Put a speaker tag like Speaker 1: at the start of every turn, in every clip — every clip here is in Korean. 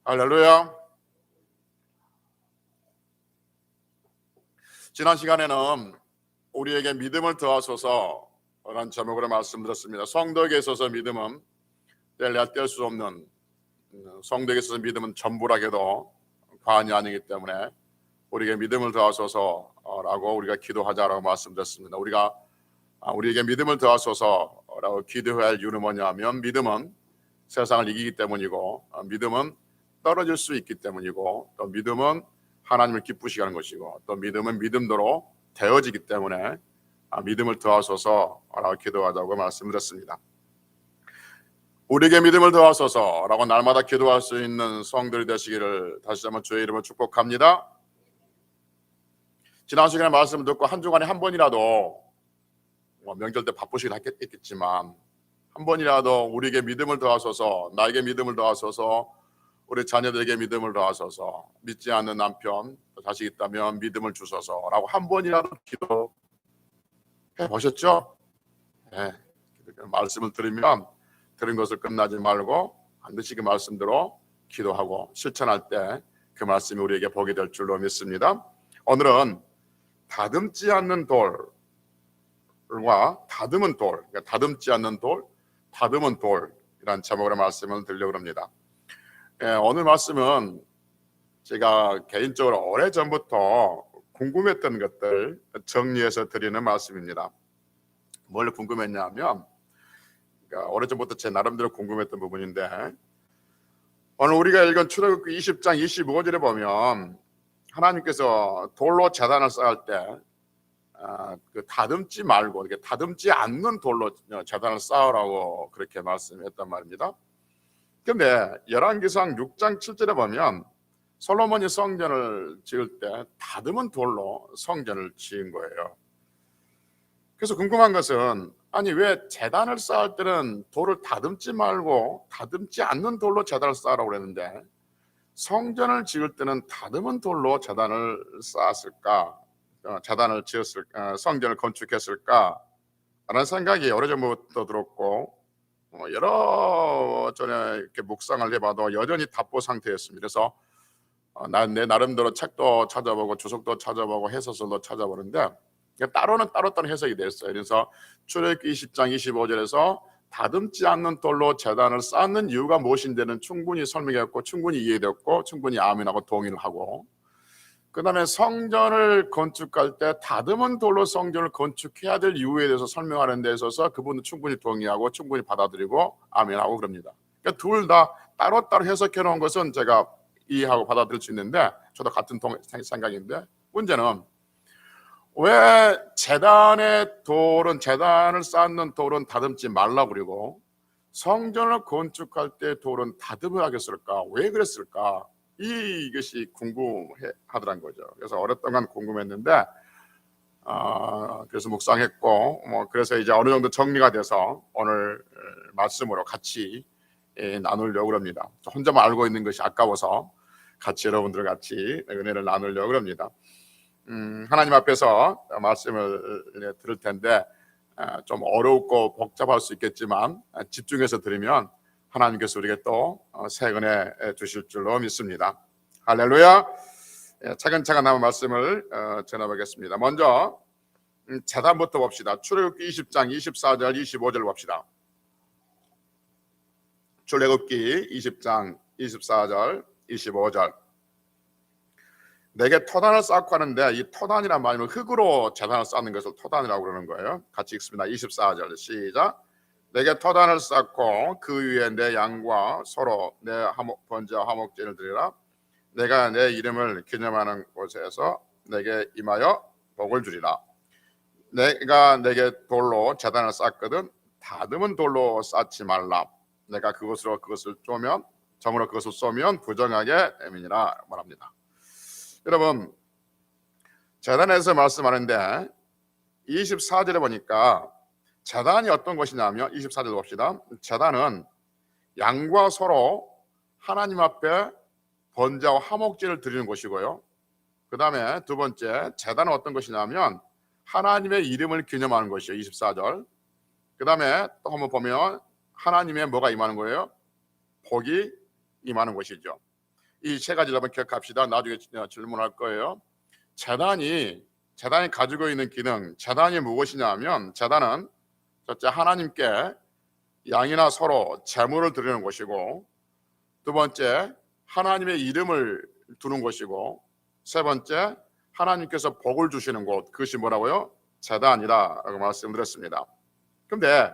Speaker 1: 할렐루야. 지난 시간에는 우리에게 믿음을 더하소서 라는 제목으로 말씀드렸습니다. 성도에게 있어서 믿음은 뗄 수 없는, 성도에게 있어서 믿음은 전부라게도 과언이 아니기 때문에 우리에게 믿음을 더하소서라고 우리가 기도하자라고 말씀드렸습니다. 우리에게 믿음을 더하소서라고 기도해야 할 이유는 뭐냐면, 믿음은 세상을 이기기 때문이고, 믿음은 떨어질 수 있기 때문이고, 또 믿음은 하나님을 기쁘시게 하는 것이고, 또 믿음은 믿음대로 되어지기 때문에 믿음을 더하소서라고 기도하자고 말씀드렸습니다. 우리에게 믿음을 더하소서라고 날마다 기도할 수 있는 성도들이 되시기를 다시 한번 주의 이름으로 축복합니다. 지난 시간에 말씀을 듣고 한 주간에 한 번이라도, 명절 때 바쁘시긴 했겠지만 한 번이라도 우리에게 믿음을 더하소서, 나에게 믿음을 더하소서, 우리 자녀들에게 믿음을 더하소서, 믿지 않는 남편, 자식 있다면 믿음을 주소서라고 한 번이라도 기도해 보셨죠? 네. 말씀을 들으면 들은 것을 끝나지 말고 반드시 그 말씀대로 기도하고 실천할 때 그 말씀이 우리에게 복이 될 줄로 믿습니다. 오늘은 다듬지 않는 돌과 다듬은 돌, 그러니까 다듬지 않는 돌, 다듬은 돌이라는 제목으로 말씀을 드리려고 합니다. 오늘 말씀은 제가 개인적으로 오래전부터 궁금했던 것들 정리해서 드리는 말씀입니다. 뭘 궁금했냐면, 그러니까 오래전부터 제 나름대로 궁금했던 부분인데, 오늘 우리가 읽은 출애굽기 20장 25절에 보면 하나님께서 돌로 제단을 쌓을 때 다듬지 말고, 이렇게 다듬지 않는 돌로 제단을 쌓으라고 그렇게 말씀했단 말입니다. 그런데 열왕기상 6장 7절에 보면 솔로몬이 성전을 지을 때 다듬은 돌로 성전을 지은 거예요. 그래서 궁금한 것은, 아니 왜 제단을 쌓을 때는 돌을 다듬지 말고 다듬지 않는 돌로 제단을 쌓으라고 그랬는데 성전을 지을 때는 다듬은 돌로 제단을 쌓았을까, 제단을 지었을까, 성전을 건축했을까 라는 생각이 오래전부터 들었고, 여러 전에 이렇게 묵상을 해봐도 여전히 답보 상태였습니다. 그래서 내 나름대로 책도 찾아보고 주석도 찾아보고 해설서도 찾아보는데 따로는 따로 해석이 됐어요. 그래서 출애굽기 20장 25절에서 다듬지 않는 돌로 제단을 쌓는 이유가 무엇인지는 충분히 설명했고, 충분히 이해됐고, 충분히 아멘하고 동의를 하고, 그 다음에 성전을 건축할 때 다듬은 돌로 성전을 건축해야 될 이유에 대해서 설명하는 데 있어서 그분은 충분히 동의하고 충분히 받아들이고 아멘하고 그럽니다. 그러니까 둘 다 따로따로 해석해 놓은 것은 제가 이해하고 받아들일 수 있는데, 저도 같은 생각인데, 문제는 왜 제단의 돌은, 제단을 쌓는 돌은 다듬지 말라고 그러고 성전을 건축할 때 돌은 다듬어야겠을까? 왜 그랬을까? 이것이 궁금하더란 거죠. 그래서 오랫동안 궁금했는데, 그래서 묵상했고, 그래서 이제 어느 정도 정리가 돼서 오늘 말씀으로 같이 나누려고 합니다. 혼자만 알고 있는 것이 아까워서 같이 여러분들 같이 은혜를 나누려고 합니다. 하나님 앞에서 말씀을 들을 텐데 좀 어렵고 복잡할 수 있겠지만 집중해서 들으면 하나님께서 우리에게 또 새 은혜 주실 줄로 믿습니다. 할렐루야. 차근차근 한번 말씀을 전해보겠습니다. 먼저 제단부터 봅시다. 출애굽기 20장 24절 25절 봅시다. 출애굽기 20장 24절 25절. 내게 토단을 쌓고 하는데, 이 토단이란 말이면 흙으로 제단을 쌓는 것을 토단이라고 그러는 거예요. 같이 읽습니다. 24절 시작. 내게 토단을 쌓고 그 위에 내 양과 소로 내 번제와 화목제를 드리라. 내가 내 이름을 기념하는 곳에서 내게 임하여 복을 주리라. 내가 내게 돌로 제단을 쌓거든 다듬은 돌로 쌓지 말라. 내가 그것을 쪼면 정으로 그것을 쏘면 부정하게 되미니라 말합니다. 여러분, 제단에서 말씀하는데 24절에 보니까 제단이 어떤 것이냐면, 24절 봅시다. 제단은 양과 소로 하나님 앞에 번제와 화목제를 드리는 것이고요, 그 다음에 두 번째 제단은 어떤 것이냐면 하나님의 이름을 기념하는 것이에요. 24절. 그 다음에 또 한번 보면 하나님의 뭐가 임하는 거예요? 복이 임하는 것이죠. 이 세 가지를 한번 기억합시다. 나중에 질문할 거예요. 제단이 가지고 있는 기능, 제단이 무엇이냐 하면, 제단은 첫째 하나님께 양이나 서로 제물을 드리는 것이고, 두 번째 하나님의 이름을 두는 것이고, 세 번째 하나님께서 복을 주시는 곳, 그것이 뭐라고요? 제단이라고 말씀드렸습니다. 그런데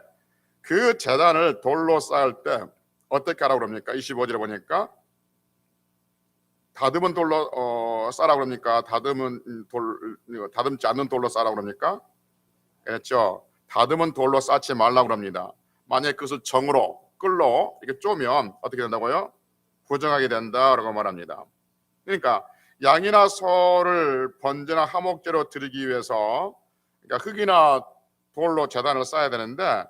Speaker 1: 그 제단을 돌로 쌓을 때 어떻게 하라고 그럽니까? 25절에 보니까 다듬은 돌로 쌓으라고 그럽니까? 다듬지 않는 돌로 쌓으라고 그럽니까? 그렇죠. 다듬은 돌로 쌓지 말라고 그럽니다. 만약에 그것을 정으로 끌로 이렇게 쪼면 어떻게 된다고요? 부정하게 된다라고 말합니다. 그러니까 양이나 소를 번제나 화목제로 드리기 위해서, 그러니까 흙이나 돌로 제단을 쌓아야 되는데,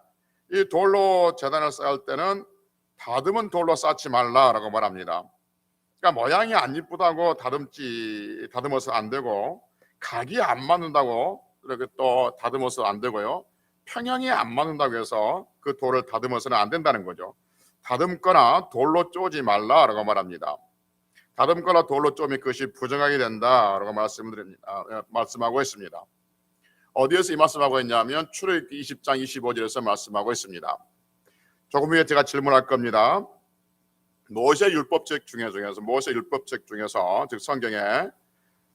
Speaker 1: 이 돌로 제단을 쌓을 때는 다듬은 돌로 쌓지 말라라고 말합니다. 그러니까 모양이 안 이쁘다고 다듬어서 안 되고, 각이 안 맞는다고 그렇게 또 다듬어서 안 되고요, 평형이 안 맞는다고 해서 그 돌을 다듬어서는 안 된다는 거죠. 다듬거나 돌로 쪼지 말라라고 말합니다. 다듬거나 돌로 쪼면 그것이 부정하게 된다라고 말씀하고 있습니다. 어디에서 이 말씀하고 있냐면 출애굽기 20장 25절에서 말씀하고 있습니다. 조금 후에 제가 질문할 겁니다. 모세 율법책 중에서 즉 성경에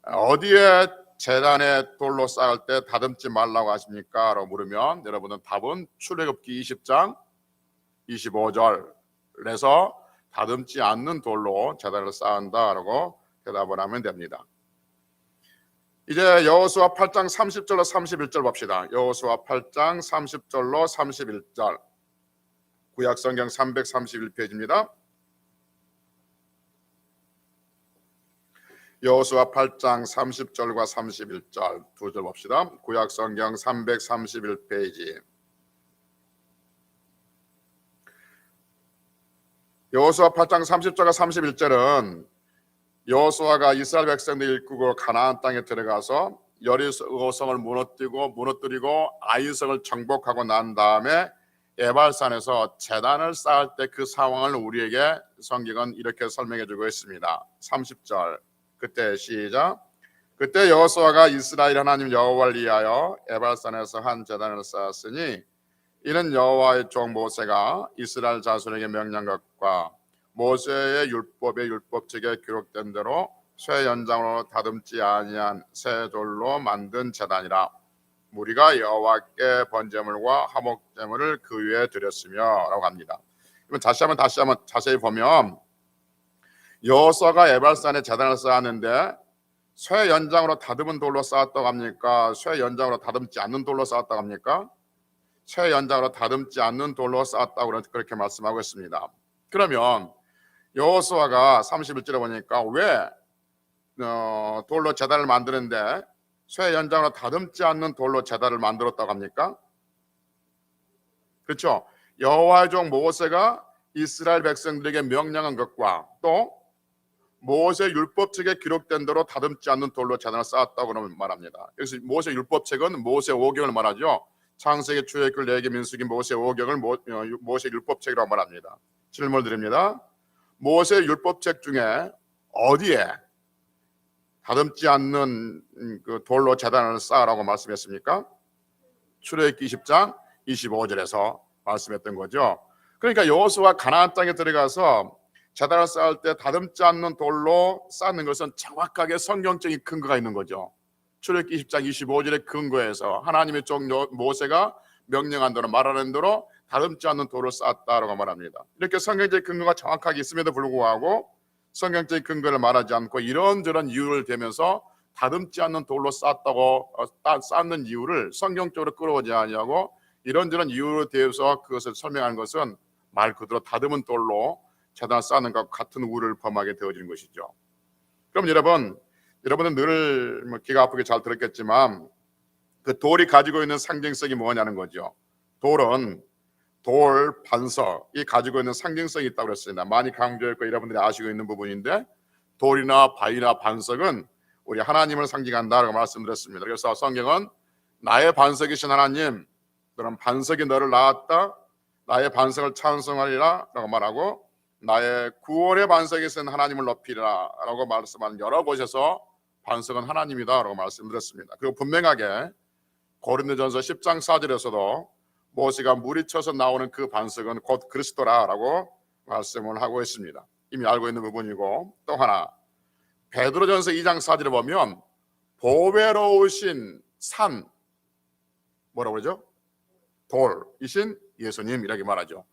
Speaker 1: 어디에 제단에 돌로 쌓을 때 다듬지 말라고 하십니까? 라고 물으면 여러분은 답은 출애굽기 20장 25절에서 다듬지 않는 돌로 제단을 쌓는다라고 대답을 하면 됩니다. 이제 여호수아 8장 30절로 31절 봅시다. 여호수아 8장 30절로 31절, 구약성경 331페이지입니다. 여호수아 8장 30절과 31절 두 절 봅시다. 구약성경 331페이지. 여호수아 8장 30절과 31절은 여호수아가 이스라엘 백성들을 이끌고 가나안 땅에 들어가서 여리고성을 무너뜨리고 아이성을 정복하고 난 다음에 에발산에서 제단을 쌓을 때 그 상황을 우리에게 성경은 이렇게 설명해주고 있습니다. 30절, 그때 시작. 그때 여호수아가 이스라엘 하나님 여호와를 위하여 에발산에서 한 제단을 쌓았으니 이는 여호와의 종 모세가 이스라엘 자손에게 명령한 것과 모세의 율법의 율법책에 기록된 대로 쇠 연장으로 다듬지 아니한 새 돌로 만든 제단이라. 우리가 여호와께 번제물과 화목제물을 그 위에 드렸으며라고 합니다. 그럼 다시 한번 자세히 보면 여호수아가 에발산에 제단을 쌓았는데 쇠 연장으로 다듬은 돌로 쌓았다고 합니까? 쇠 연장으로 다듬지 않는 돌로 쌓았다고 합니까? 쇠 연장으로 다듬지 않는 돌로 쌓았다고 그렇게 말씀하고 있습니다. 그러면 여호수아가 31절에 보니까 왜 돌로 제단을 만드는데 쇠 연장으로 다듬지 않는 돌로 제단을 만들었다고 합니까? 그렇죠. 여호와의 종 모세가 이스라엘 백성들에게 명령한 것과 또 모세 율법책에 기록된 대로 다듬지 않는 돌로 제단을 쌓았다고 말합니다. 그래서 모세 율법책은 모세 오경을 말하죠. 창세기, 출애굽기, 레위기, 민수기, 모세 오경을 모세 율법책이라고 말합니다. 질문 드립니다. 모세 율법책 중에 어디에 다듬지 않는 그 돌로 제단을 쌓으라고 말씀했습니까? 출애굽기 20장 25절에서 말씀했던 거죠. 그러니까 여호수아 가나안 땅에 들어가서 제단을 쌓을 때 다듬지 않는 돌로 쌓는 것은 정확하게 성경적인 근거가 있는 거죠. 출애굽기 20장 25절의 근거에서 하나님의 종 모세가 명령한 대로 말하는 대로 다듬지 않는 돌을 쌓았다라고 말합니다. 이렇게 성경적인 근거가 정확하게 있음에도 불구하고 성경적인 근거를 말하지 않고 이런저런 이유를 대면서 다듬지 않는 돌로 쌓는 이유를 성경적으로 끌어오지 아니하고 이런저런 이유를 대해서 그것을 설명하는 것은 말 그대로 다듬은 돌로 제단을 쌓는 것과 같은 우를 범하게 되어지는 것이죠. 그럼 여러분은 늘 귀가 아프게 잘 들었겠지만 그 돌이 가지고 있는 상징성이 뭐냐는 거죠. 돌은 돌, 반석이 가지고 있는 상징성이 있다고 그랬습니다. 많이 강조했고 여러분들이 아시고 있는 부분인데 돌이나 바위나 반석은 우리 하나님을 상징한다라고 말씀드렸습니다. 그래서 성경은 나의 반석이신 하나님, 그럼 반석이 너를 낳았다, 나의 반석을 찬송하리라 라고 말하고 나의 구원의 반석에 쓴 하나님을 높이라 라고 말씀하는 여러 곳에서 반석은 하나님이다 라고 말씀드렸습니다. 그리고 분명하게 고린도전서 10장 4절에서도 모세가 물이 쳐서 나오는 그 반석은 곧 그리스도라라고 말씀을 하고 있습니다. 이미 알고 있는 부분이고, 또 하나 베드로전서 2장 4절에 보면 보배로우신 산, 뭐라고 그러죠? 돌이신 예수님 이렇게 말하죠.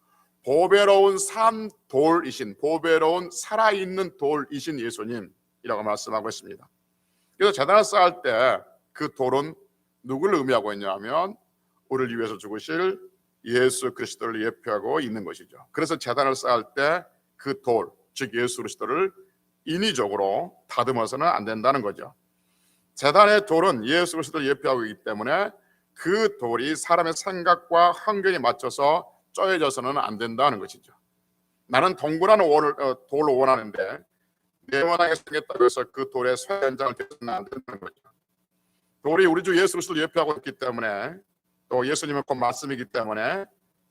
Speaker 1: 보배로운 산 돌이신, 보배로운 살아있는 돌이신 예수님이라고 말씀하고 있습니다. 그래서 제단을 쌓을 때 그 돌은 누구를 의미하고 있냐면 우리를 위해서 죽으실 예수 그리스도를 예표하고 있는 것이죠. 그래서 제단을 쌓을 때 그 돌, 즉 예수 그리스도를 인위적으로 다듬어서는 안 된다는 거죠. 제단의 돌은 예수 그리스도를 예표하고 있기 때문에 그 돌이 사람의 생각과 환경에 맞춰서 쪼여져서는 안 된다는 것이죠. 나는 동그란 돌을 원하는데 네모나게 생겼다고 해서 그 돌에 쇠 연장을 대서는 안 된다는 거죠. 돌이 우리 주 예수 그리스도를 예표하고 있기 때문에, 또 예수님은 곧 말씀이기 때문에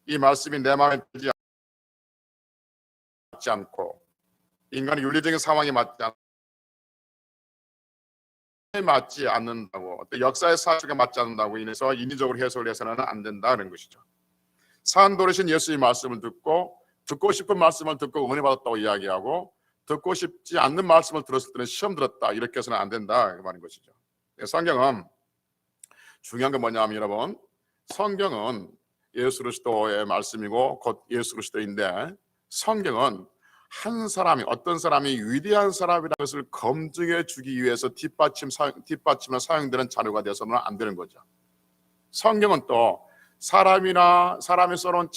Speaker 1: 이 말씀이 내 마음에 들지 않고 인간의 윤리적인 상황에 맞지 않는다고, 또 역사의 사실에 맞지 않는다고 인해서 인위적으로 해석을 해서는 안 된다는 것이죠. 산돌이신 예수의 말씀을 듣고 싶은 말씀을 듣고 은혜 받았다고 이야기하고, 듣고 싶지 않는 말씀을 들었을 때는 시험 들었다 이렇게 해서는 안 된다 그 말인 것이죠. 성경은 중요한 건 뭐냐면, 여러분, 성경은 예수 그리스도의 말씀이고 곧 예수 그리스도인데, 성경은 한 사람이, 어떤 사람이 위대한 사람이라는 것을 검증해 주기 위해서 뒷받침으로 사용되는 자료가 되어서는 안 되는 거죠. 성경은 또 사람이 써놓은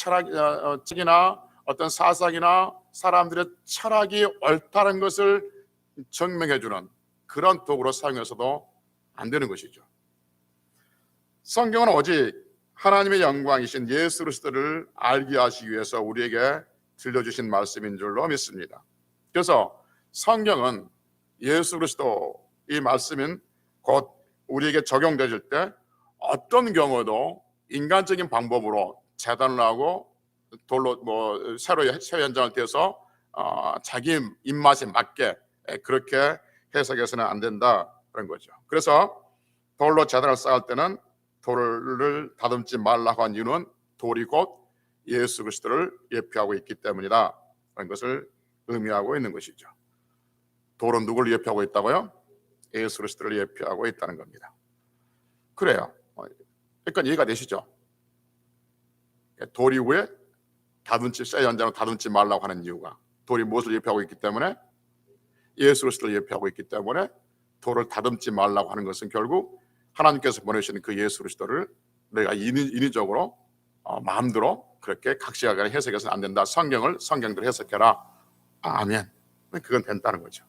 Speaker 1: 책이나 어떤 사상이나 사람들의 철학이 옳다는 것을 증명해 주는 그런 도구로 사용해서도 안 되는 것이죠. 성경은 오직 하나님의 영광이신 예수 그리스도를 알게 하시기 위해서 우리에게 들려주신 말씀인 줄로 믿습니다. 그래서 성경은 예수 그리스도 이 말씀인 곧 우리에게 적용되질 때 어떤 경우도 인간적인 방법으로 재단을 하고 돌로 새로 새 연장을 떼서 자기 입맛에 맞게 그렇게 해석해서는 안 된다는 거죠. 그래서 돌로 재단을 쌓을 때는 돌을 다듬지 말라고 한 이유는 돌이 곧 예수 그리스도를 예표하고 있기 때문이다 라는 것을 의미하고 있는 것이죠. 돌은 누구를 예표하고 있다고요? 예수 그리스도를 예표하고 있다는 겁니다. 그래요. 그러니까 이해가 되시죠? 돌이 왜 새 연장으로 다듬지 말라고 하는 이유가, 돌이 무엇을 예표하고 있기 때문에, 예수 그리스도를 예표하고 있기 때문에 돌을 다듬지 말라고 하는 것은 결국 하나님께서 보내주신 그 예수 그리스도를 내가 인위적으로 마음대로 그렇게 각시하게 해석해서는 안 된다. 성경을 성경대로 해석해라. 아멘. 그건 된다는 거죠.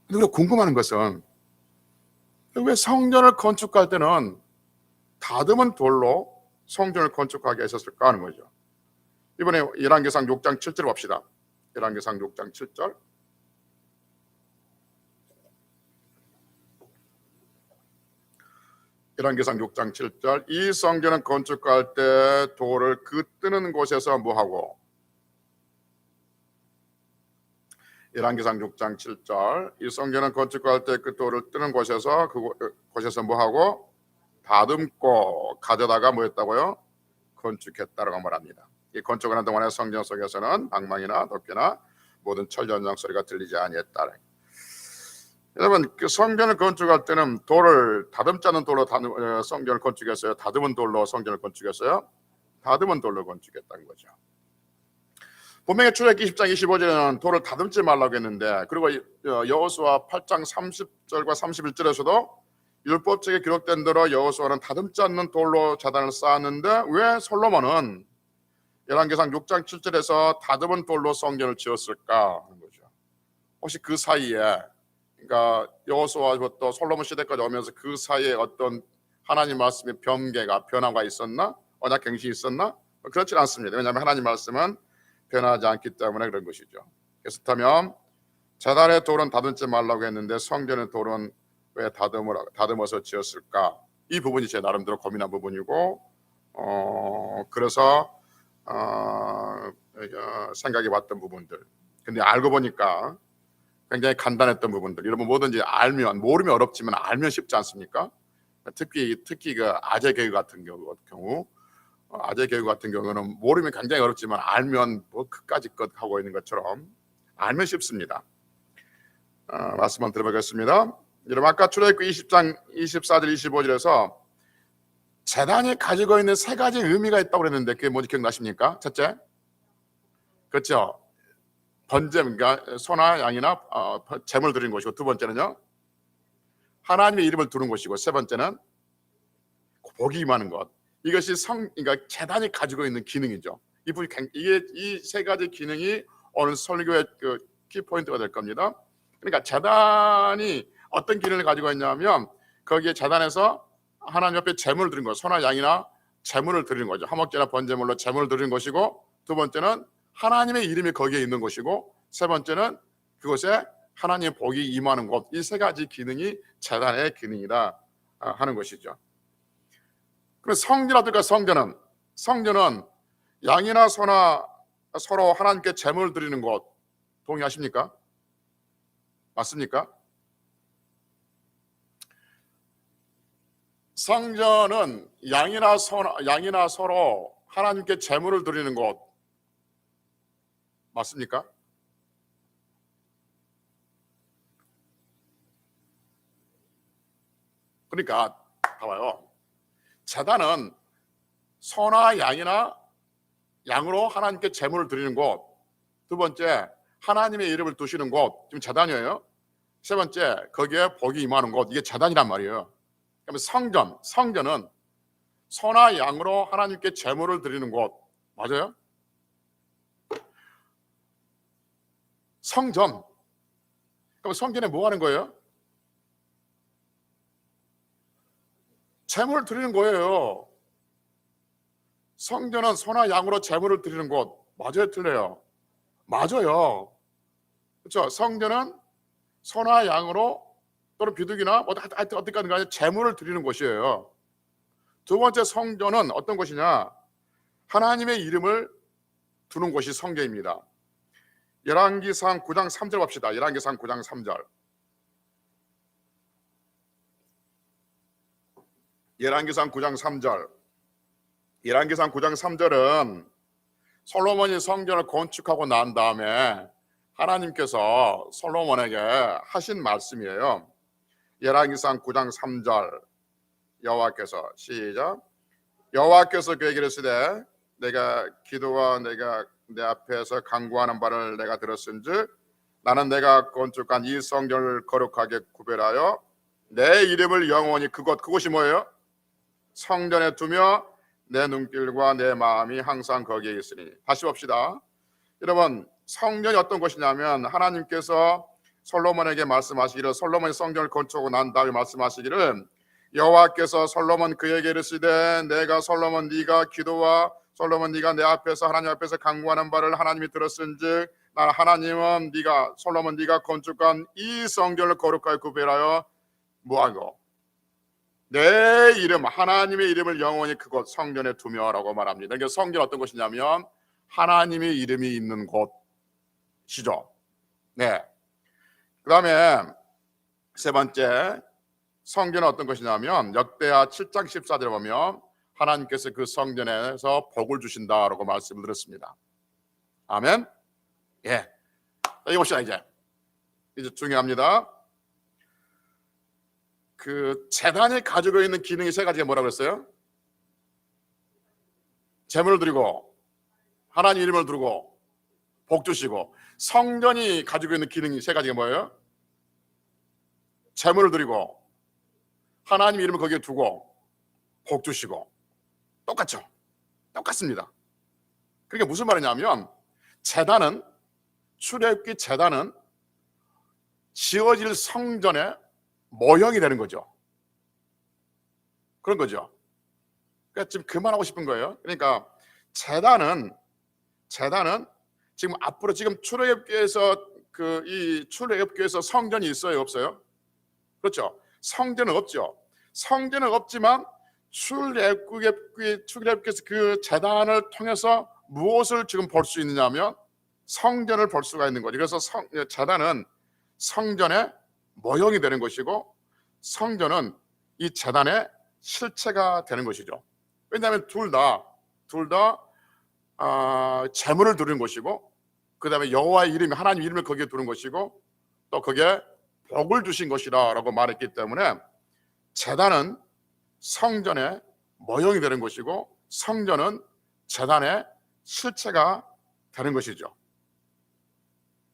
Speaker 1: 근데 우리가 궁금한 것은 왜 성전을 건축할 때는 다듬은 돌로 성전을 건축하게 하셨을까 하는 거죠. 이번에 열왕기상 6장 7절 봅시다. 열왕기상 6장 7절. 열왕기상 6장 7절. 이 성전은 건축할 때 돌을 그 뜨는 곳에서 뭐하고, 열왕기상 6장 7절. 이 성전은 건축할 때 그 돌을 뜨는 곳에서 그곳에서 뭐하고, 다듬고 가져다가 뭐했다고요? 건축했다라고 말합니다. 이 건축하는 동안에 성전 속에서는 방망이나 도끼나 모든 철전장 소리가 들리지 아니했다. 여러분, 그 성전을 건축할 때는 돌을 다듬지 않은 돌로 성전을 건축했어요? 다듬은 돌로 성전을 건축했어요? 다듬은 돌로 건축했다는 거죠. 분명히 출애굽기 10장 25절에는 돌을 다듬지 말라고 했는데, 그리고 여호수아 8장 30절과 31절에서도 율법책에 기록된 대로 여호수아는 다듬지 않는 돌로 제단을 쌓았는데 왜 솔로몬은 열왕기상 6장 7절에서 다듬은 돌로 성전을 지었을까 하는 거죠. 혹시 그 사이에, 그러니까 여호수아부터 솔로몬 시대까지 오면서 그 사이에 어떤 하나님 말씀의 변화가 있었나? 언약 갱신이 있었나? 그렇지 않습니다. 왜냐하면 하나님 말씀은 변하지 않기 때문에 그런 것이죠. 그렇다면 제단의 돌은 다듬지 말라고 했는데 성전의 돌은 왜 다듬어서 지었을까? 이 부분이 제 나름대로 고민한 부분이고, 그래서 생각해 봤던 부분들. 근데 알고 보니까 굉장히 간단했던 부분들. 여러분 뭐든지 알면, 모르면 어렵지만 알면 쉽지 않습니까? 특히 그 아재 개그 같은 경우 아재 개그 같은 경우는 모르면 굉장히 어렵지만 알면 뭐 그까지 것 하고 있는 것처럼 알면 쉽습니다. 말씀을 들어보겠습니다. 여러분 아까 출애굽기 20장 24절 25절에서 제단이 가지고 있는 세 가지 의미가 있다고 그랬는데 그게 뭔지 기억나십니까? 첫째, 그렇죠. 번제, 그러니까 소나 양이나 제물 드리는 것이고, 두 번째는요 하나님의 이름을 두는 것이고, 세 번째는 복이 임하는 것. 이것이 그러니까 제단이 가지고 있는 기능이죠. 이 세 가지 기능이 오늘 설교의 그 키포인트가 될 겁니다. 그러니까 제단이 어떤 기능을 가지고 있냐면 거기에 제단에서 하나님 옆에 제물을 드리는 거, 소나 양이나 제물을 드리는 거죠. 화목제나 번제물로 제물을 드리는 것이고, 두 번째는 하나님의 이름이 거기에 있는 것이고, 세 번째는 그곳에 하나님의 복이 임하는 것. 이 세 가지 기능이 제단의 기능이다 하는 것이죠. 그럼 성전 어떨까? 성전은 양이나 소나 서로 하나님께 제물을 드리는 것 동의하십니까? 맞습니까? 성전은 양이나 서로 하나님께 제물을 드리는 것 맞습니까? 그러니까 봐봐요. 제단은 소나 양으로 하나님께 제물을 드리는 곳, 두 번째 하나님의 이름을 두시는 곳, 지금 제단이에요. 세 번째 거기에 복이 임하는 곳, 이게 제단이란 말이에요. 그러면 성전은 소나 양으로 하나님께 제물을 드리는 곳 맞아요? 성전. 그럼 성전에 뭐 하는 거예요? 제물을 드리는 거예요. 성전은 소나 양으로 제물을 드리는 곳 맞아요, 틀려요? 맞아요. 그렇죠? 성전은 소나 양으로 또는 비둘기나 뭐 하여튼 어떻게든 간에 제물을 드리는 곳이에요. 두 번째 성전은 어떤 곳이냐? 하나님의 이름을 두는 곳이 성전입니다. 열왕기상 9장 3절 봅시다. 열왕기상 9장 3절. 열왕기상 9장 3절. 열왕기상 9장 3절은 솔로몬이 성전을 건축하고 난 다음에 하나님께서 솔로몬에게 하신 말씀이에요. 열왕기상 9장 3절. 여호와께서 시작. 여호와께서 그에게 이르시되 내가 기도와 내가 내 앞에서 간구하는 바를 내가 들었은즉 나는 내가 건축한 이 성전을 거룩하게 구별하여 내 이름을 영원히 그곳이 뭐예요? 성전에 두며 내 눈길과 내 마음이 항상 거기에 있으니. 다시 봅시다. 여러분 성전이 어떤 곳이냐면 하나님께서 솔로몬에게 말씀하시기를, 솔로몬이 성전을 건축하고 난 다음에 말씀하시기를 여호와께서 솔로몬 그에게 이르시되 내가 솔로몬 네가 기도와 솔로몬 네가 내 앞에서 하나님 앞에서 간구하는 바를 하나님이 들었은즉 나 하나님은 솔로몬 네가 건축한 이 성전을 거룩하게 구별하여 뭐하고 내 이름 하나님의 이름을 영원히 그곳 성전에 두며라고 말합니다. 그러니까 성전 어떤 곳이냐면 하나님의 이름이 있는 곳이죠. 네. 그다음에 세 번째 성전은 어떤 것이냐면 역대하 7장 14절에 보면 하나님께서 그 성전에서 복을 주신다라고 말씀을 드렸습니다. 아멘. 예. 이것이 이제 중요합니다. 그 제단이 가지고 있는 기능이 세 가지가 뭐라고 그랬어요? 제물을 드리고 하나님 이름을 두고 복 주시고. 성전이 가지고 있는 기능이 세 가지가 뭐예요? 제물을 드리고 하나님 이름을 거기에 두고 복 주시고. 똑같죠? 똑같습니다. 그러니까 무슨 말이냐면 출애굽기 제단은 지어질 성전의 모형이 되는 거죠. 그런 거죠. 그러니까 지금 그만하고 싶은 거예요. 그러니까 제단은 지금 앞으로 지금 출애굽기에서 이 출애굽기에서 성전이 있어요, 없어요? 그렇죠. 성전은 없죠. 성전은 없지만 출애굽기에서 그 제단을 통해서 무엇을 지금 볼 수 있느냐면 성전을 볼 수가 있는 거죠. 그래서 제단은 성전의 모형이 되는 것이고 성전은 이 제단의 실체가 되는 것이죠. 왜냐하면 둘 다 제물을 드리는 것이고, 그 다음에 여호와의 이름이, 하나님 이름을 거기에 두는 것이고, 또 거기에 복을 주신 것이라고 말했기 때문에 제단은 성전의 모형이 되는 것이고 성전은 제단의 실체가 되는 것이죠.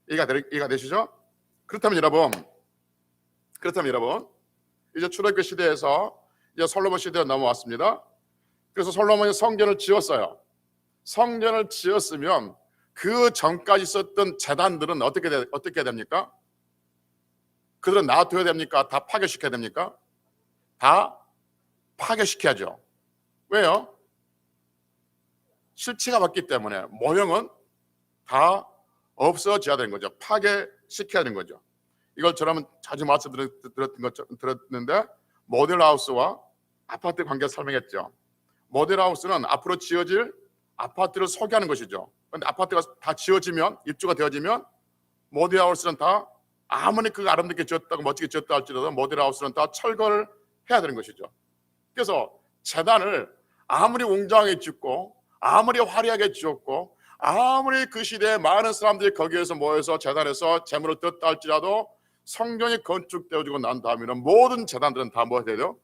Speaker 1: 이해가 되시죠? 그렇다면 여러분, 이제 출애굽 시대에서 이제 솔로몬 시대로 넘어왔습니다. 그래서 솔로몬이 성전을 지었어요. 성전을 지었으면 그 전까지 있었던 제단들은 어떻게 됩니까? 그들은 놔둬야 됩니까? 다 파괴시켜야 됩니까? 다 파괴시켜야죠. 왜요? 실체가 바뀌기 때문에 모형은 다 없어져야 되는 거죠. 파괴시켜야 되는 거죠. 이걸 저는 자주 들었는데 모델하우스와 아파트 관계 설명했죠. 모델하우스는 앞으로 지어질 아파트를 소개하는 것이죠. 그런데 아파트가 다 지어지면, 입주가 되어지면 모델하우스는 다 아무리 그 아름답게 지었다고 멋지게 지었다 할지라도 모델하우스는 다 철거를 해야 되는 것이죠. 그래서 제단을 아무리 웅장하게 짓고 아무리 화려하게 지었고 아무리 그 시대에 많은 사람들이 거기에서 모여서 제단에서 제물을 드렸다 할지라도 성전이 건축되어지고 난 다음에는 모든 제단들은 다 뭐가 돼요?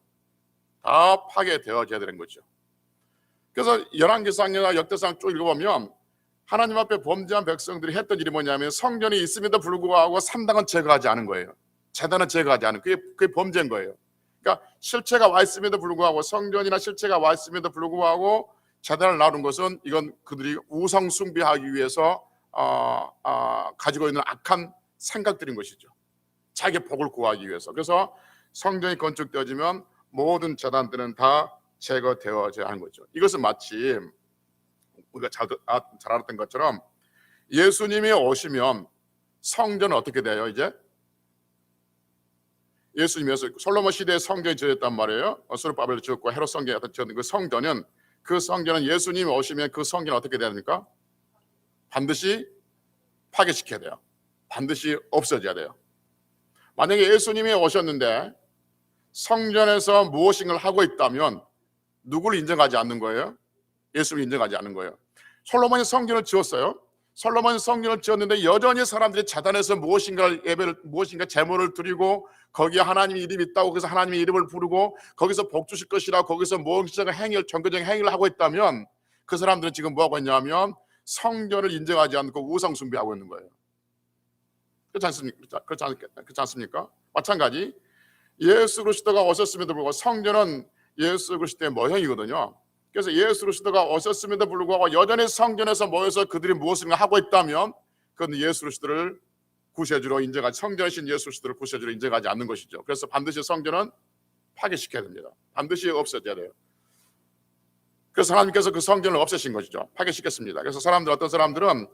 Speaker 1: 다 파괴되어져야 되는 거죠. 그래서 열왕기상이나 역대상 쭉 읽어보면 하나님 앞에 범죄한 백성들이 했던 일이 뭐냐면 성전이 있음에도 불구하고 산당은 제거하지 않은 거예요. 제단은 제거하지 않은, 그게 범죄인 거예요. 그러니까 실체가 와 있음에도 불구하고, 성전이나 실체가 와 있음에도 불구하고 제단을 나눈 것은 이건 그들이 우상 숭배하기 위해서 가지고 있는 악한 생각들인 것이죠. 자기 복을 구하기 위해서. 그래서 성전이 건축되어지면 모든 제단들은 다 제거되어져야 하는 거죠. 이것은 마치 우리가 잘 알았던 것처럼 예수님이 오시면 성전은 어떻게 돼요? 이제 예수님에서 솔로몬 시대에 성전이 지어졌단 말이에요. 수르바벨을 지었고 헤롯 성전이 지었던 그 성전은 예수님이 오시면 그 성전은 어떻게 돼야 됩니까? 반드시 파괴시켜야 돼요. 반드시 없어져야 돼요. 만약에 예수님이 오셨는데 성전에서 무엇인가를 하고 있다면 누구를 인정하지 않는 거예요? 예수를 인정하지 않는 거예요. 솔로몬이 성전을 지었어요. 솔로몬이 성전을 지었는데 여전히 사람들이 제단에서 무엇인가 제물을 드리고 거기에 하나님의 이름이 있다고 그래서 하나님의 이름을 부르고 거기서 복 주실 것이라 거기서 무엇인가 정교적인 행위를 하고 있다면 그 사람들은 지금 뭐 하고 있냐면 성전을 인정하지 않고 우상 숭배하고 있는 거예요. 그렇지 않습니까? 마찬가지 예수 그리스도가 오셨음에도 불구하고 성전은 예수 그리스도의 모형이거든요. 그래서 예수 그리스도가 오셨음에도 불구하고 여전히 성전에서 모여서 그들이 무엇인가 하고 있다면 그건 예수 그리스도를 구세주로 인정하지, 성전이신 예수 그리스도를 구세주로 인정하지 않는 것이죠. 그래서 반드시 성전은 파괴시켜야 됩니다. 반드시 없어져야 돼요. 그래서 하나님께서 그 성전을 없애신 것이죠. 파괴시켰습니다. 그래서 어떤 사람들은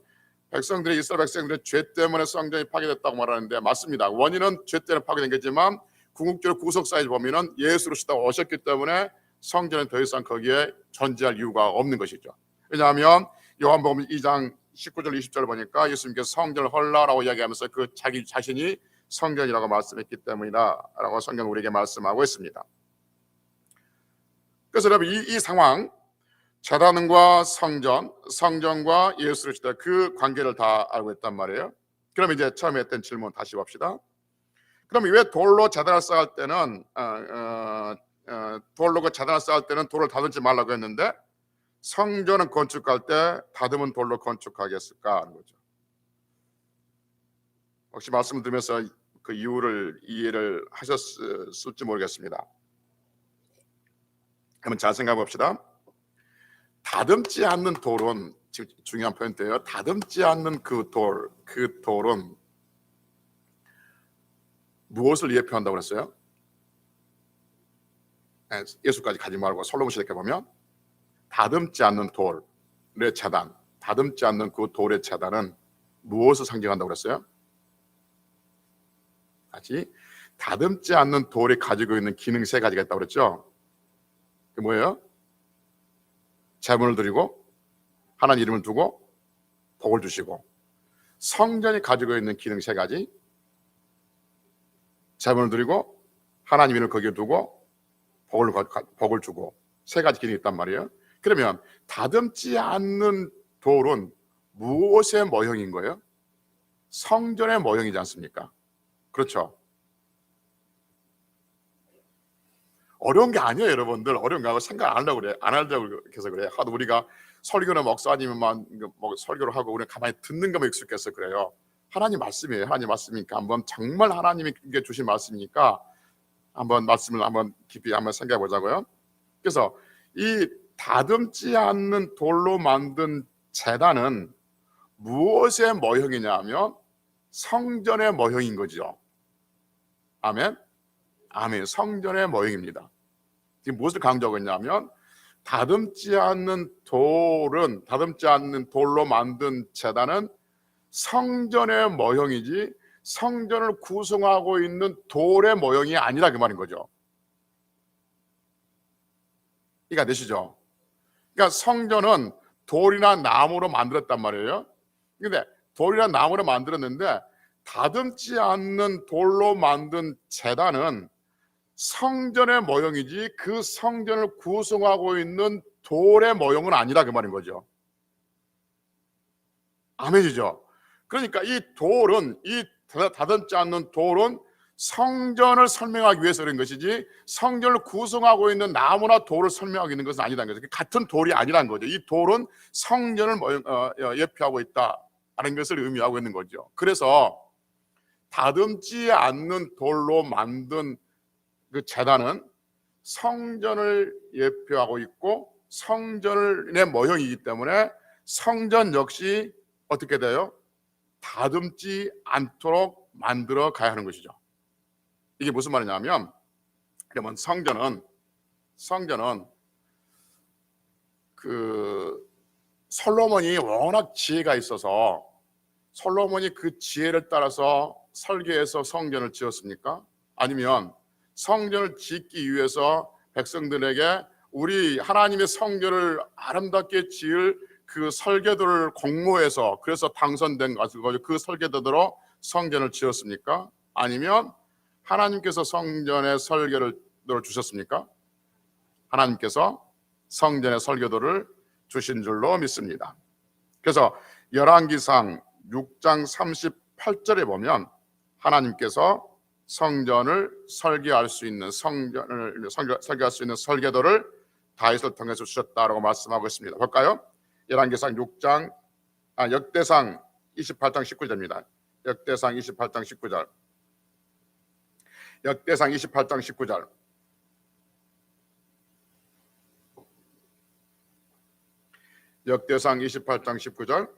Speaker 1: 이스라엘 백성들의 죄 때문에 성전이 파괴됐다고 말하는데 맞습니다. 원인은 죄 때문에 파괴된 거지만 궁극적으로 구속사에 보면은 예수 그리스도가 오셨기 때문에 성전은 더 이상 거기에 존재할 이유가 없는 것이죠. 왜냐하면 요한복음 2장 19절 20절을 보니까 예수님께서 성전을 헐라라고 이야기하면서 그 자기 자신이 성전이라고 말씀했기 때문이다라고 성경 우리에게 말씀하고 있습니다. 그래서 여러분 이 상황, 제단과 성전과 예수 그리스도 그 관계를 다 알고 있단 말이에요. 그럼 이제 처음에 했던 질문 다시 봅시다. 그럼 왜 돌로 제단을 쌓을 때는 돌을 다듬지 말라고 했는데 성전은 건축할 때 다듬은 돌로 건축하겠을까 하는 거죠. 혹시 말씀을 들으면서 그 이해를 하셨을지 모르겠습니다. 한번 잘 생각해 봅시다. 다듬지 않는 돌은 지금 중요한 포인트예요. 다듬지 않는 그 돌은 무엇을 예표한다고 그랬어요? 예수까지 가지 말고 솔로몬 시대에 보면 다듬지 않는 돌의 제단, 다듬지 않는 그 돌의 제단은 무엇을 상징한다고 그랬어요? 다시 다듬지 않는 돌이 가지고 있는 기능 3가지가 있다고 그랬죠? 그게 뭐예요? 제물을 드리고 하나님 이름을 두고 복을 주시고, 성전이 가지고 있는 기능 세 가지, 제물을 드리고 하나님 이름을 거기에 두고 복을 주고, 세 가지 기능이 있단 말이에요. 그러면 다듬지 않는 돌은 무엇의 모형인 거예요? 성전의 모형이지 않습니까? 그렇죠? 어려운 게 아니에요, 여러분들. 어려운 거 생각 안 하려고 그래. 안 하려고 해서 그래. 하도 우리가 설교는 목사님만 뭐 설교를 하고 우리는 가만히 듣는 것만 익숙해서 그래요. 하나님 말씀이에요. 하나님 말씀이니까 한번 정말 하나님이 주신 말씀이니까 한번 말씀을 한번 깊이 한번 생각해 보자고요. 그래서 이 다듬지 않는 돌로 만든 제단은 무엇의 모형이냐면 성전의 모형인 거죠. 아멘. 아멘. 성전의 모형입니다. 지금 무엇을 강조하고 있냐면 다듬지 않는 돌로 만든 제단은 성전의 모형이지 성전을 구성하고 있는 돌의 모형이 아니라 그 말인 거죠. 이해가 되시죠? 그러니까 성전은 돌이나 나무로 만들었단 말이에요. 근데 돌이나 나무로 만들었는데 다듬지 않는 돌로 만든 제단은 성전의 모형이지 그 성전을 구성하고 있는 돌의 모형은 아니라 그 말인 거죠. 아멘이죠. 그러니까 이 다듬지 않는 돌은 성전을 설명하기 위해서 그런 것이지 성전을 구성하고 있는 나무나 돌을 설명하고 있는 것은 아니라는 거죠. 같은 돌이 아니라는 거죠. 이 돌은 성전을 예표하고 있다는 것을 의미하고 있는 거죠. 그래서 다듬지 않는 돌로 만든 그 제단은 성전을 예표하고 있고 성전의 모형이기 때문에 성전 역시 어떻게 돼요? 다듬지 않도록 만들어 가야 하는 것이죠. 이게 무슨 말이냐면, 그러면 성전은 그 솔로몬이 워낙 지혜가 있어서 솔로몬이 그 지혜를 따라서 설계해서 성전을 지었습니까? 아니면 성전을 짓기 위해서 백성들에게 우리 하나님의 성전을 아름답게 지을 그 설계도를 공모해서 그래서 당선된 그 설계도대로 성전을 지었습니까? 아니면 하나님께서 성전의 설계를 주셨습니까? 하나님께서 성전의 설계도를 주신 줄로 믿습니다. 그래서 열왕기상 6장 38절에 보면 하나님께서 성전을 설계할 수 있는 설계할 수 있는 설계도를 다윗을 통해서 주셨다라고 말씀하고 있습니다. 볼까요? 열왕기상 6장 역대상 28장 19절입니다. 역대상 28장 19절. 역대상 28장 19절. 역대상 28장 19절.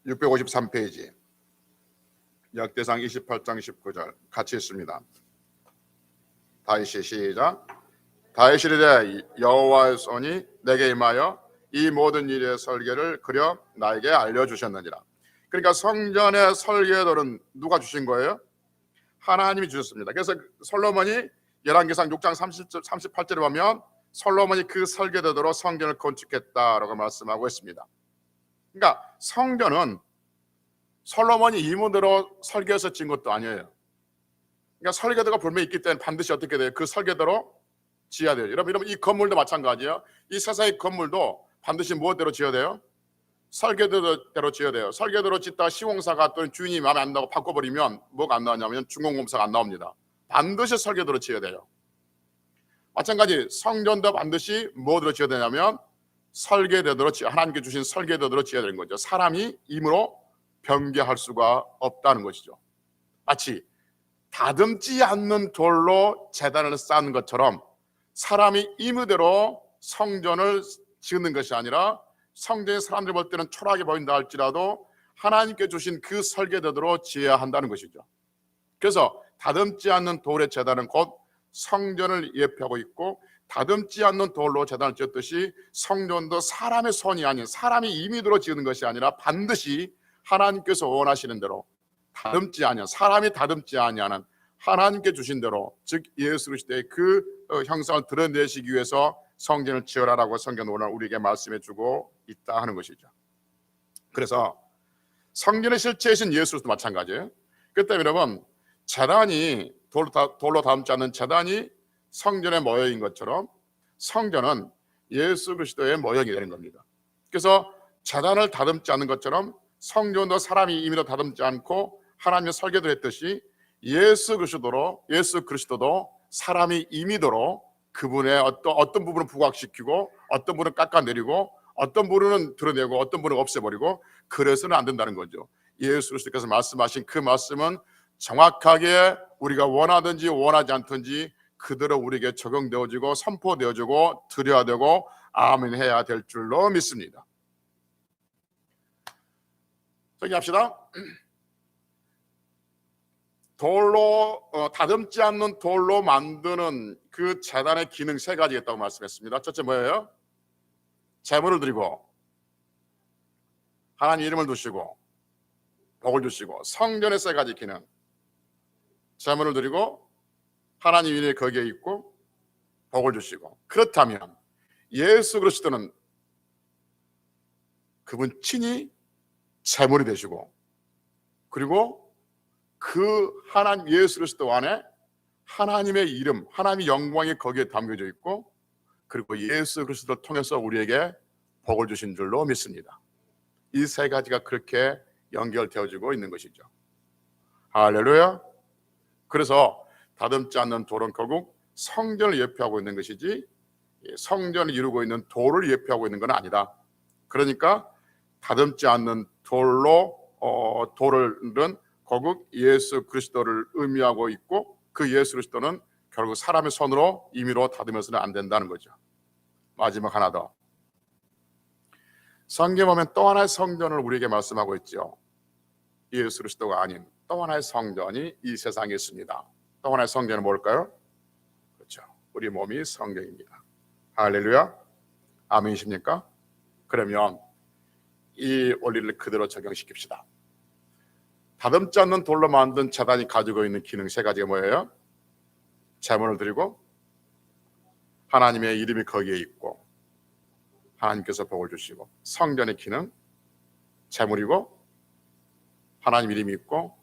Speaker 1: 653페이지. 역대상 28장 19절 같이 읽습니다. 다윗이 시작. 다윗이 이르되 여호와의 손이 내게 임하여 이 모든 일의 설계를 그려 나에게 알려주셨느니라. 그러니까 성전의 설계도는 누가 주신 거예요? 하나님이 주셨습니다. 그래서 솔로몬이 열왕기상 6장 38절에 보면 솔로몬이 그 설계도대로 성전을 건축했다라고 말씀하고 있습니다. 그러니까 성전은 솔로몬이 이문대로 설계해서 지은 것도 아니에요. 그러니까 설계도가 분명히 있기 때문에 반드시 어떻게 돼요? 그 설계대로 지어야 돼요. 여러분 이 건물도 마찬가지예요. 이 세상의 건물도 반드시 무엇대로 지어야 돼요? 설계도대로 지어야 돼요. 설계도로 짓다가 시공사가 또는 주인이 마음에 안 나고 바꿔버리면 뭐가 안 나오냐면 준공검사가 안 나옵니다. 반드시 설계도로 지어야 돼요. 마찬가지 성전도 반드시 무엇으로 지어야 되냐면 설계도대로 하나님께 주신 설계도대로 지어야 되는 거죠. 사람이 임으로 변개할 수가 없다는 것이죠. 마치 다듬지 않는 돌로 제단을 쌓는 것처럼 사람이 임의대로 성전을 지는 것이 아니라 성전의 사람들이 볼 때는 초라하게 보인다 할지라도 하나님께 주신 그 설계도대로 지어야 한다는 것이죠. 그래서 다듬지 않는 돌의 제단은 곧 성전을 예표하고 있고 다듬지 않는 돌로 제단을 지었듯이 성전도 사람의 손이 아닌 사람이 임의대로 지는 것이 아니라 반드시 하나님께서 원하시는 대로 사람이 다듬지 아니하는 하나님께 주신 대로 즉 예수 그리스도의 그 형상을 드러내시기 위해서 성전을 지으라라고 성경 오늘 우리에게 말씀해 주고 있다 하는 것이죠. 그래서 성전의 실체이신 예수 그리스도 마찬가지예요. 그 때문에 여러분, 제단이 돌로 다듬지 않는 제단이 성전의 모형인 것처럼 성전은 예수 그리스도의 모형이 되는 겁니다. 그래서 제단을 다듬지 않는 것처럼 성전도 사람이 임의로 다듬지 않고 하나님의 설계도 했듯이 예수 그리스도도 사람이 임의대로 그분의 어떤 부분을 부각시키고 어떤 부분을 깎아내리고 어떤 부분은 드러내고 어떤 부분은 없애버리고 그래서는 안 된다는 거죠. 예수 그리스도께서 말씀하신 그 말씀은 정확하게 우리가 원하든지 원하지 않든지 그대로 우리에게 적용되어지고 선포되어지고 드려야 되고 아멘 해야 될 줄로 믿습니다. 정리합시다. 돌로 다듬지 않는 돌로 만드는 그 제단의 기능 세 가지가 있다고 말씀했습니다. 첫째 뭐예요? 제물을 드리고 하나님 이름을 두시고 복을 주시고 성전의 세 가지 기능. 제물을 드리고 하나님 이름이 거기에 있고 복을 주시고. 그렇다면 예수 그리스도는 그분 친히 제물이 되시고 그리고 그 하나님 예수 그리스도 안에 하나님의 이름, 하나님의 영광이 거기에 담겨져 있고 그리고 예수 그리스도를 통해서 우리에게 복을 주신 줄로 믿습니다. 이 세 가지가 그렇게 연결되어지고 있는 것이죠. 할렐루야. 그래서 다듬지 않는 돌은 결국 성전을 예표하고 있는 것이지 성전을 이루고 있는 돌을 예표하고 있는 건 아니다. 그러니까 다듬지 않는 돌은 결국 예수 그리스도를 의미하고 있고 그 예수 그리스도는 결국 사람의 손으로 임의로 다듬어서는 안 된다는 거죠. 마지막 하나 더. 성경에 보면 또 하나의 성전을 우리에게 말씀하고 있죠. 예수 그리스도가 아닌 또 하나의 성전이 이 세상에 있습니다. 또 하나의 성전은 뭘까요? 그렇죠. 우리 몸이 성경입니다. 할렐루야. 아멘이십니까? 그러면 이 원리를 그대로 적용시킵시다. 다듬지 않는 돌로 만든 제단이 가지고 있는 기능 세 가지가 뭐예요? 제물을 드리고 하나님의 이름이 거기에 있고 하나님께서 복을 주시고 성전의 기능 제물이고 하나님 이름이 있고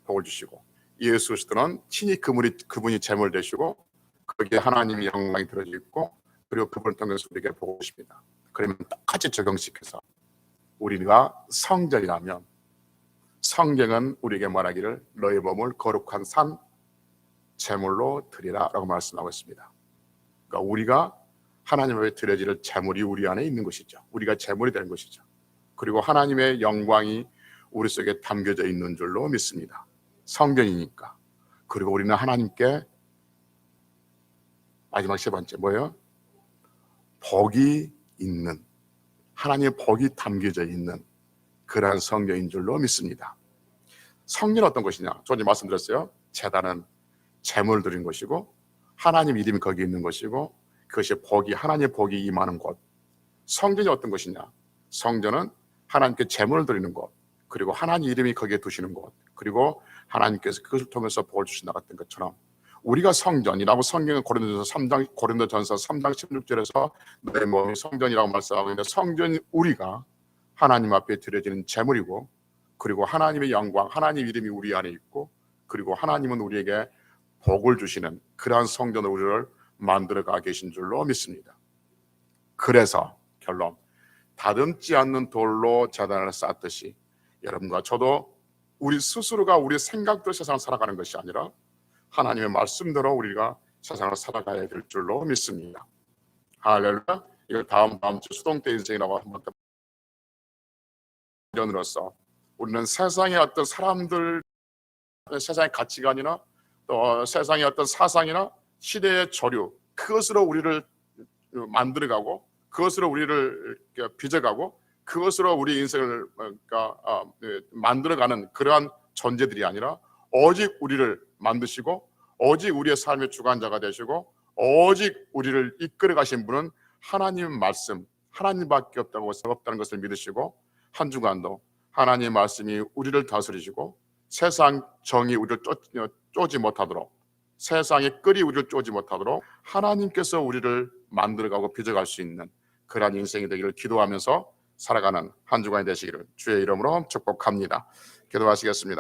Speaker 1: 복을 주시고 예수 그리스도는 친히 그분이 제물 되시고 거기에 하나님의 영광이 들어져 있고 그리고 그분을 통해서 우리에게 복을 주십니다. 그러면 똑같이 적용시켜서 우리가 성전이라면 성경은 우리에게 말하기를 너의 몸을 거룩한 산 제물로 드리라 라고 말씀하고 있습니다. 그러니까 우리가 하나님 앞에 드려질 제물이 우리 안에 있는 것이죠. 우리가 제물이 되는 것이죠. 그리고 하나님의 영광이 우리 속에 담겨져 있는 줄로 믿습니다. 성전이니까. 그리고 우리는 하나님께 마지막 세 번째 뭐예요? 복이 있는, 하나님의 복이 담겨져 있는 그러한 성경인 줄로 믿습니다. 성전은 어떤 것이냐? 전에 말씀드렸어요. 제단은 제물 드린 것이고 하나님 이름이 거기 있는 것이고 그것이 복이 하나님의 복이 임하는 곳. 성전이 어떤 것이냐? 성전은 하나님께 제물을 드리는 곳, 그리고 하나님 이름이 거기에 두시는 곳, 그리고 하나님께서 그것을 통해서 복을 주신다 같은 것처럼 우리가 성전이라고 성경은 고린도전서 3장 16절에서 내 몸이 성전이라고 말씀하고 있는데 성전이 우리가 하나님 앞에 드려지는 제물이고 그리고 하나님의 영광, 하나님 이름이 우리 안에 있고 그리고 하나님은 우리에게 복을 주시는 그러한 성전을 우리를 만들어가 계신 줄로 믿습니다. 그래서 결론, 다듬지 않는 돌로 제단을 쌓듯이 여러분과 저도 우리 스스로가 우리 생각대로 세상을 살아가는 것이 아니라 하나님의 말씀대로 우리가 세상을 살아가야 될 줄로 믿습니다. 할렐루야. 이걸 다음 주 수동 때 인생이라고 한번 전으로서 우리는 세상의 어떤 사람들, 세상의 가치관이나 또 세상의 어떤 사상이나 시대의 조류, 그것으로 우리를 만들어가고 그것으로 우리를 빚어가고 그것으로 우리 인생을 만들어가는 그러한 존재들이 아니라 오직 우리를 만드시고 오직 우리의 삶의 주관자가 되시고 오직 우리를 이끌어 가신 분은 하나님의 말씀, 하나님밖에 없다는 것을 믿으시고 한 주간도 하나님의 말씀이 우리를 다스리시고 세상 정이 우리를 쫓지 못하도록, 세상의 끌이 우리를 쫓지 못하도록 하나님께서 우리를 만들어가고 빚어갈 수 있는 그러한 인생이 되기를 기도하면서 살아가는 한 주간이 되시기를 주의 이름으로 축복합니다. 기도하시겠습니다.